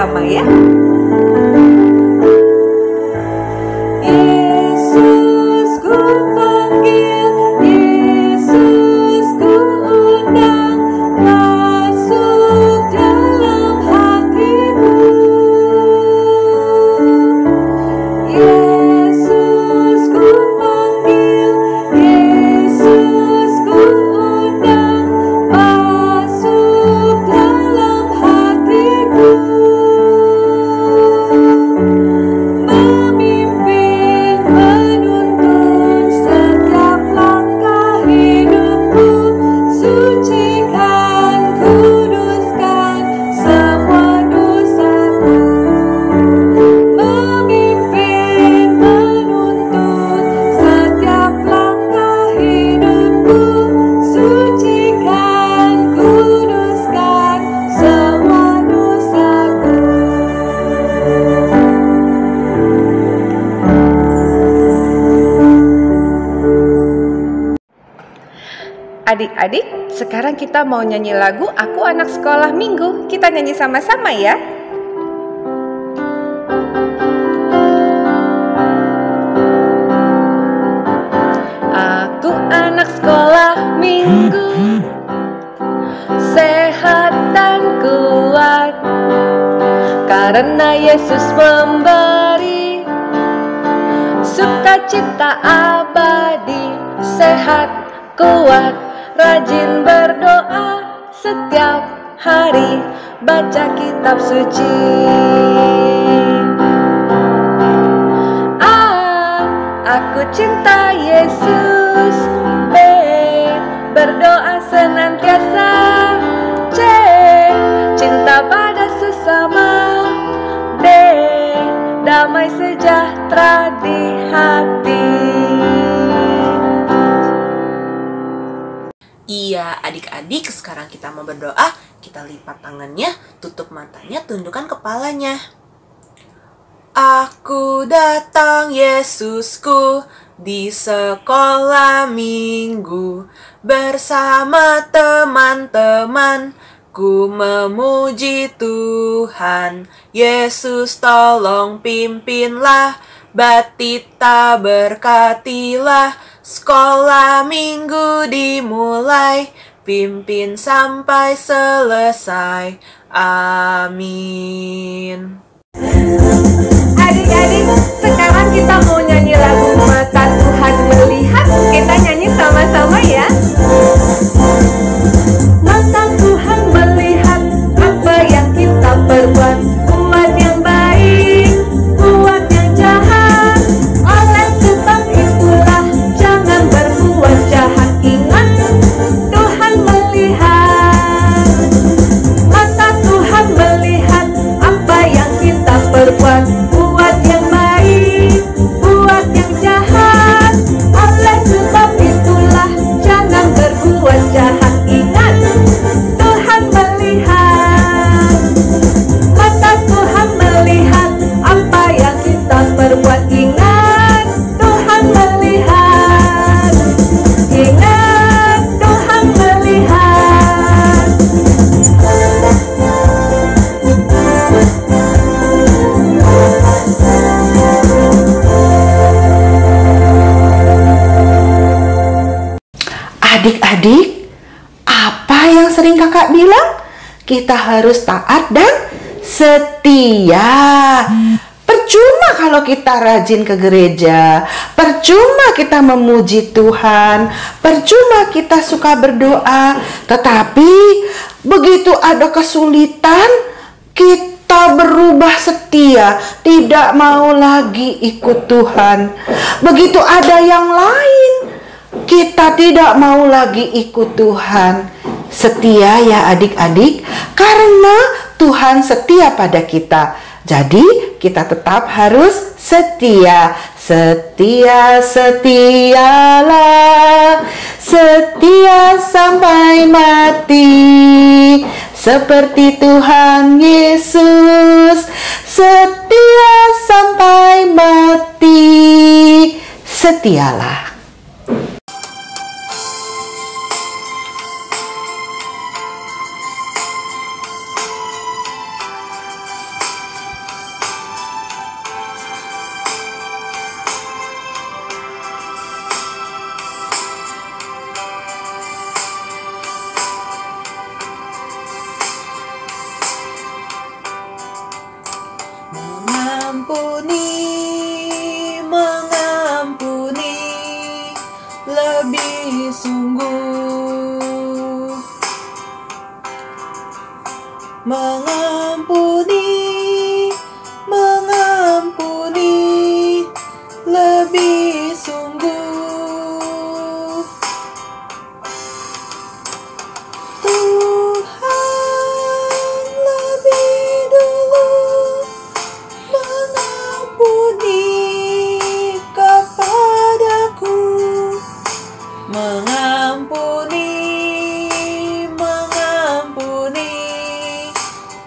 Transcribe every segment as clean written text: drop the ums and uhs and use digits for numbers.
sama-sama ya. Adik-adik, sekarang kita mau nyanyi lagu Aku Anak Sekolah Minggu. Kita nyanyi sama-sama ya. Aku anak sekolah minggu, sehat dan kuat, karena Yesus memberi sukacita abadi. Sehat, kuat, rajin berdoa setiap hari, baca kitab suci. A, aku cinta Yesus. B, berdoa senantiasa. C, cinta pada sesama. D, damai sejahtera di hati. Iya, adik-adik, sekarang kita mau berdoa. Kita lipat tangannya, tutup matanya, tundukkan kepalanya. Aku datang Yesusku di sekolah minggu, bersama teman-teman ku memuji Tuhan. Yesus tolong pimpinlah, Batita berkatilah, sekolah minggu dimulai, pimpin sampai selesai. Amin. Adik-adik, sekarang kita mau nyanyi lagu Mata Tuhan Melihat. Kita nyanyi sama-sama ya. Mata Tuhan melihat apa yang kita perbuat, buat yang baik, buat yang jahat. Oleh sebab itulah jangan berbuat jahat. Ingat, Tuhan melihat. Mata Tuhan melihat apa yang kita perbuat, buat yang baik, buat yang jahat. Oleh sebab itulah jangan berbuat jahat. Ingat, Tuhan melihat. Mata Tuhan melihat apa yang kita perbuat. Ingat, Tuhan melihat. Ingat, Tuhan melihat. Adik-adik, apa yang sering kakak bilang? Kita harus taat dan setia. Percuma kalau kita rajin ke gereja, percuma kita memuji Tuhan, percuma kita suka berdoa, tetapi begitu ada kesulitan, kita berubah setia, tidak mau lagi ikut Tuhan. Begitu ada yang lain, kita tidak mau lagi ikut Tuhan. Setia ya adik-adik, karena Tuhan setia pada kita. Jadi kita tetap harus setia. Setia, setialah, setia sampai mati, seperti Tuhan Yesus. Setia sampai mati, setialah. mengampuni, lebih sungguh. Mengampuni, lebih sungguh. Tuhan lebih dulu mengampuni kepadaku. Mengampuni,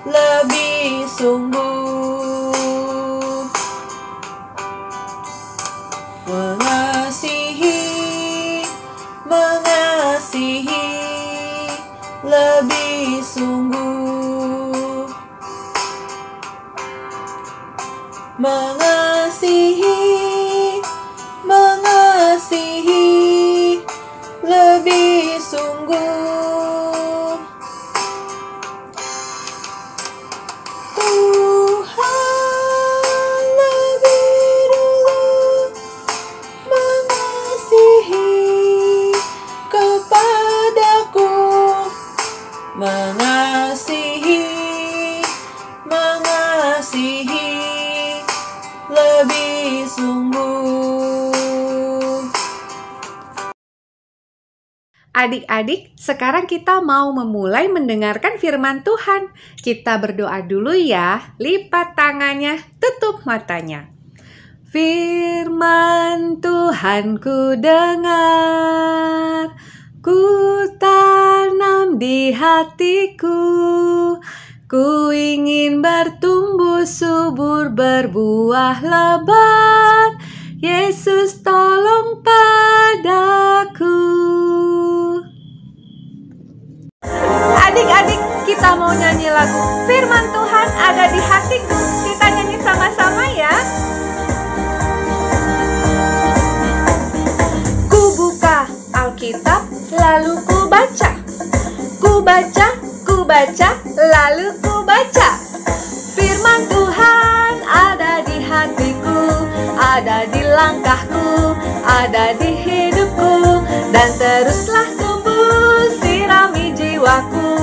lebih sungguh. Mengasihi, lebih sungguh. Mengasihi, lebih sungguh. Tuhan lebih dulu mengasihi kepadaku. Mengasihi, lebih sungguh. Adik-adik, sekarang kita mau memulai mendengarkan firman Tuhan. Kita berdoa dulu ya. Lipat tangannya, tutup matanya. Firman Tuhan ku dengar, ku tanam di hatiku. Ku ingin bertumbuh subur, berbuah lebat. Yesus tolong padaku. Adik-adik, kita mau nyanyi lagu Firman Tuhan ada di hatiku. Kita nyanyi sama-sama ya. Ku buka Alkitab, lalu ku baca. Ku baca, lalu ku baca. Firman Tuhan ada di hatiku, ada di langkahku, ada di hidupku. Dan teruslah tumbuh, sirami jiwaku.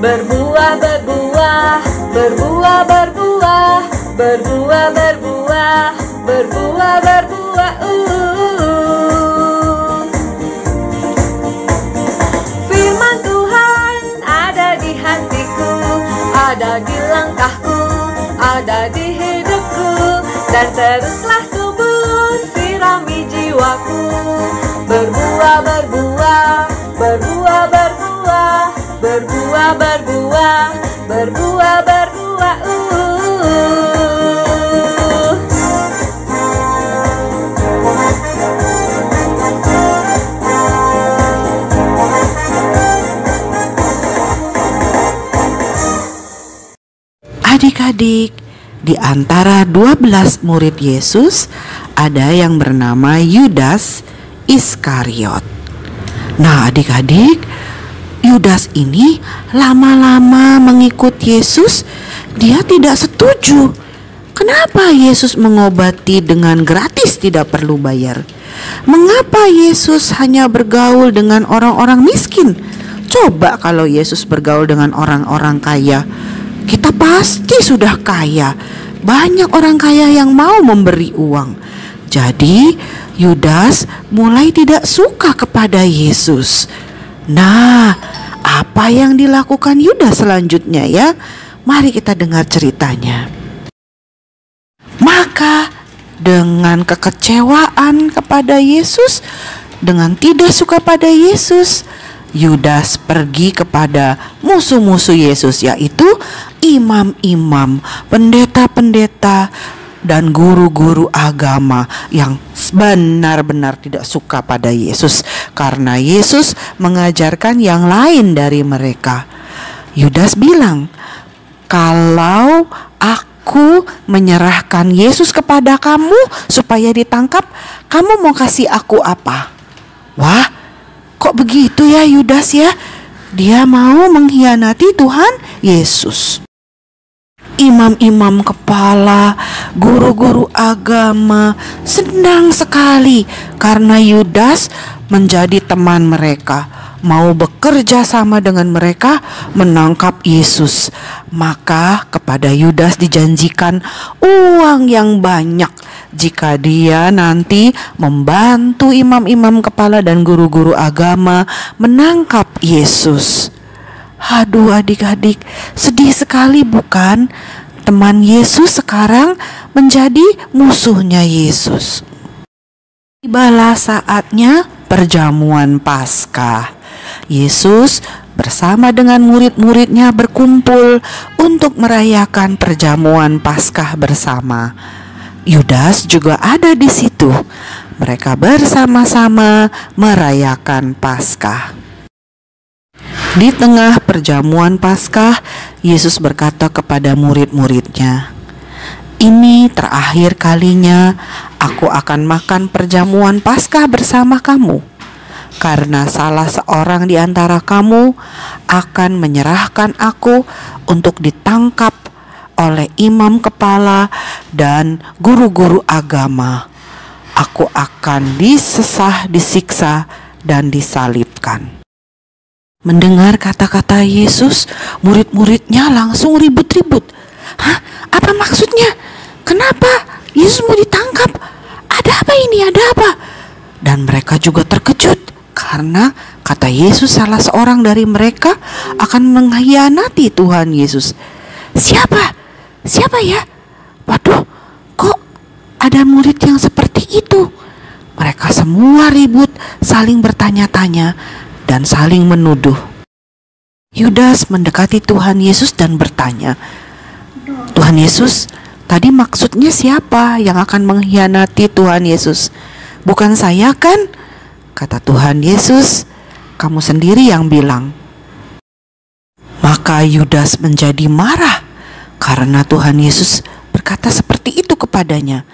Berbuah, berbuah, berbuah, berbuah, berbuah, berbuah, berbuah, berbuah. Firman Tuhan ada di hatiku, ada di langkahku, ada di hidupku. Dan teruslah tumbuh, sirami jiwaku. Berbuah, berbuah, berbuah, berbuah, berbuah, berbuah, berbuah, berbuah. Adik-adik, di antara 12 murid Yesus ada yang bernama Yudas Iskariot. Nah, adik-adik, Yudas ini lama-lama mengikut Yesus, dia tidak setuju. Kenapa Yesus mengobati dengan gratis, tidak perlu bayar? Mengapa Yesus hanya bergaul dengan orang-orang miskin? Coba kalau Yesus bergaul dengan orang-orang kaya, kita pasti sudah kaya. Banyak orang kaya yang mau memberi uang. Jadi Yudas mulai tidak suka kepada Yesus. Nah, apa yang dilakukan Yudas selanjutnya ya? Mari kita dengar ceritanya. Maka dengan kekecewaan kepada Yesus, dengan tidak suka pada Yesus, Yudas pergi kepada musuh-musuh Yesus, yaitu imam-imam, pendeta-pendeta, dan guru-guru agama yang benar-benar tidak suka pada Yesus, karena Yesus mengajarkan yang lain dari mereka. Yudas bilang, kalau aku menyerahkan Yesus kepada kamu supaya ditangkap, kamu mau kasih aku apa? Wah, kok begitu ya Yudas ya? Dia mau mengkhianati Tuhan Yesus. Imam-imam kepala, guru-guru agama senang sekali karena Yudas menjadi teman mereka, mau bekerja sama dengan mereka menangkap Yesus. Maka kepada Yudas dijanjikan uang yang banyak jika dia nanti membantu imam-imam kepala dan guru-guru agama menangkap Yesus. Aduh adik-adik, sedih sekali bukan? Teman Yesus sekarang menjadi musuhnya Yesus. Tibalah saatnya perjamuan Paskah. Yesus bersama dengan murid-muridnya berkumpul untuk merayakan perjamuan Paskah bersama. Yudas juga ada di situ. Mereka bersama-sama merayakan Paskah. Di tengah perjamuan Paskah, Yesus berkata kepada murid-muridnya, "Ini terakhir kalinya aku akan makan perjamuan Paskah bersama kamu, karena salah seorang di antara kamu akan menyerahkan aku untuk ditangkap oleh imam kepala dan guru-guru agama. Aku akan disiksa, dan disalibkan." Mendengar kata-kata Yesus, murid-muridnya langsung ribut-ribut. "Hah? Apa maksudnya? Kenapa Yesus mau ditangkap? Ada apa ini? Ada apa?" Dan mereka juga terkejut karena kata Yesus salah seorang dari mereka akan mengkhianati Tuhan Yesus. Siapa? Siapa ya? Waduh, kok ada murid yang seperti itu? Mereka semua ribut, saling bertanya-tanya dan saling menuduh. Yudas mendekati Tuhan Yesus dan bertanya, "Tuhan Yesus, tadi maksudnya siapa yang akan mengkhianati Tuhan Yesus? Bukan saya kan?" Kata Tuhan Yesus, "Kamu sendiri yang bilang." Maka Yudas menjadi marah karena Tuhan Yesus berkata seperti itu kepadanya.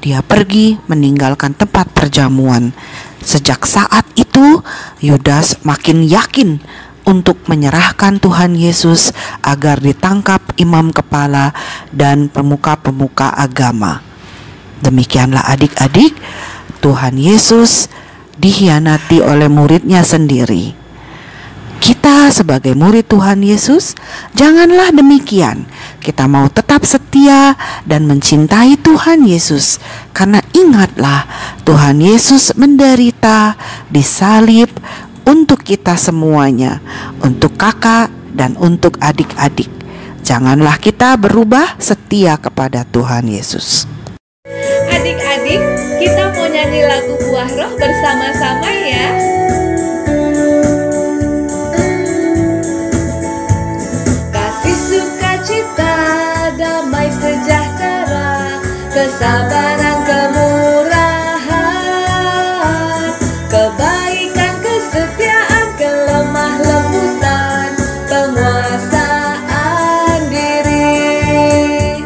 Dia pergi meninggalkan tempat perjamuan. Sejak saat itu, Yudas makin yakin untuk menyerahkan Tuhan Yesus agar ditangkap imam kepala dan pemuka-pemuka agama. Demikianlah adik-adik, Tuhan Yesus dikhianati oleh muridnya sendiri. Kita sebagai murid Tuhan Yesus, janganlah demikian. Kita mau tetap setia dan mencintai Tuhan Yesus. Karena ingatlah, Tuhan Yesus menderita, disalib untuk kita semuanya, untuk kakak dan untuk adik-adik. Janganlah kita berubah setia kepada Tuhan Yesus. Adik-adik, kita mau nyanyi lagu Buah Roh bersama-sama ya. Damai sejahtera, kesabaran, kemurahan, kebaikan, kesetiaan, kelemah lembutan, penguasaan diri.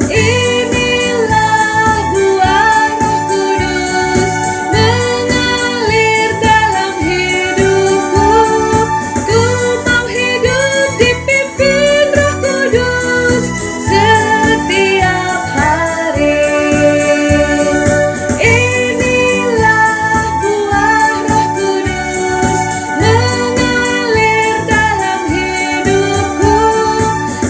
Inilah buah Roh Kudus mengalir dalam hidupku. Ku mau hidup dipimpin Roh Kudus setiap hari. Inilah buah Roh Kudus mengalir dalam hidupku.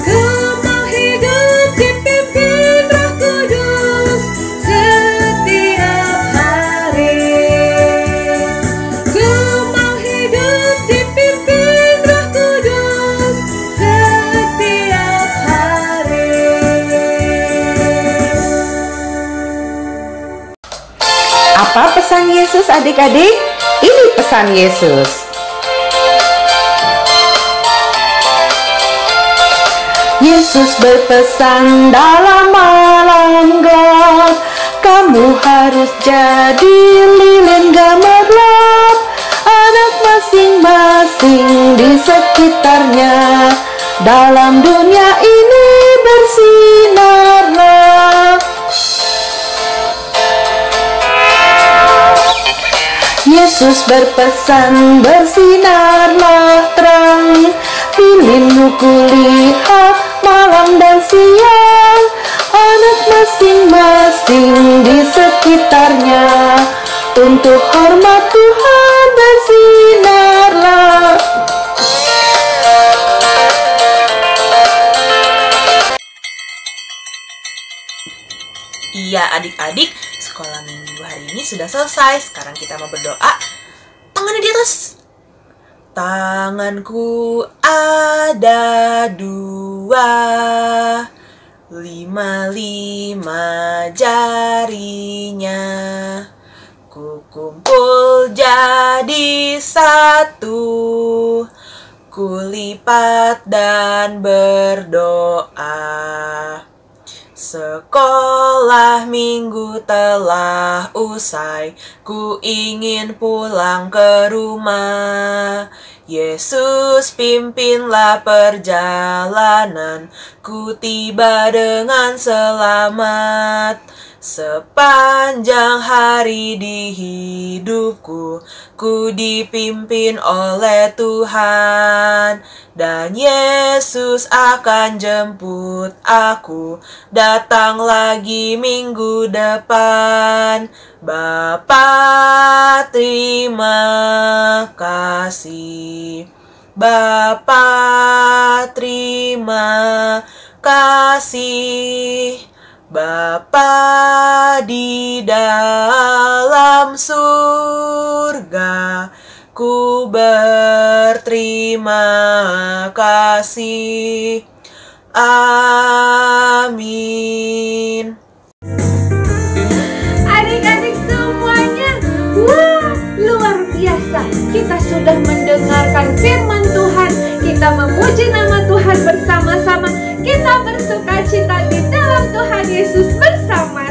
Ku mau hidup dipimpin Roh Kudus setiap hari. Ku mau hidup dipimpin Roh Kudus setiap hari. Apa pesan Yesus adik-adik? Ini pesan Yesus. Yesus berpesan dalam malam gelap, kamu harus jadi lilin gemerlap. Anak masing-masing di sekitarnya, dalam dunia ini bersinarlah. Yesus berpesan, bersinarlah terang, lilinmu kulihat malam malam dan siang, anak masing-masing di sekitarnya. Untuk hormat Tuhan bersinarlah. Iya adik-adik, sekolah minggu hari ini sudah selesai. Sekarang kita mau berdoa. Tangannya di atas. Tanganku ada 2, 5 jarinya. Ku kumpul jadi 1, ku lipat dan berdoa. Sekolah minggu telah usai, ku ingin pulang ke rumah. Yesus pimpinlah perjalanan, ku tiba dengan selamat. Sepanjang hari di hidupku, ku dipimpin oleh Tuhan. Dan Yesus akan jemput aku, datang lagi minggu depan. Bapa terima kasih, Bapa terima kasih. Bapa di dalam surga, ku berterima kasih. Amin. Adik-adik semuanya, wah, luar biasa. Kita sudah mendengarkan firman Tuhan. Kita memuji nama Tuhan bersama-sama. Kita bersuka cita di dalam Tuhan Yesus bersama.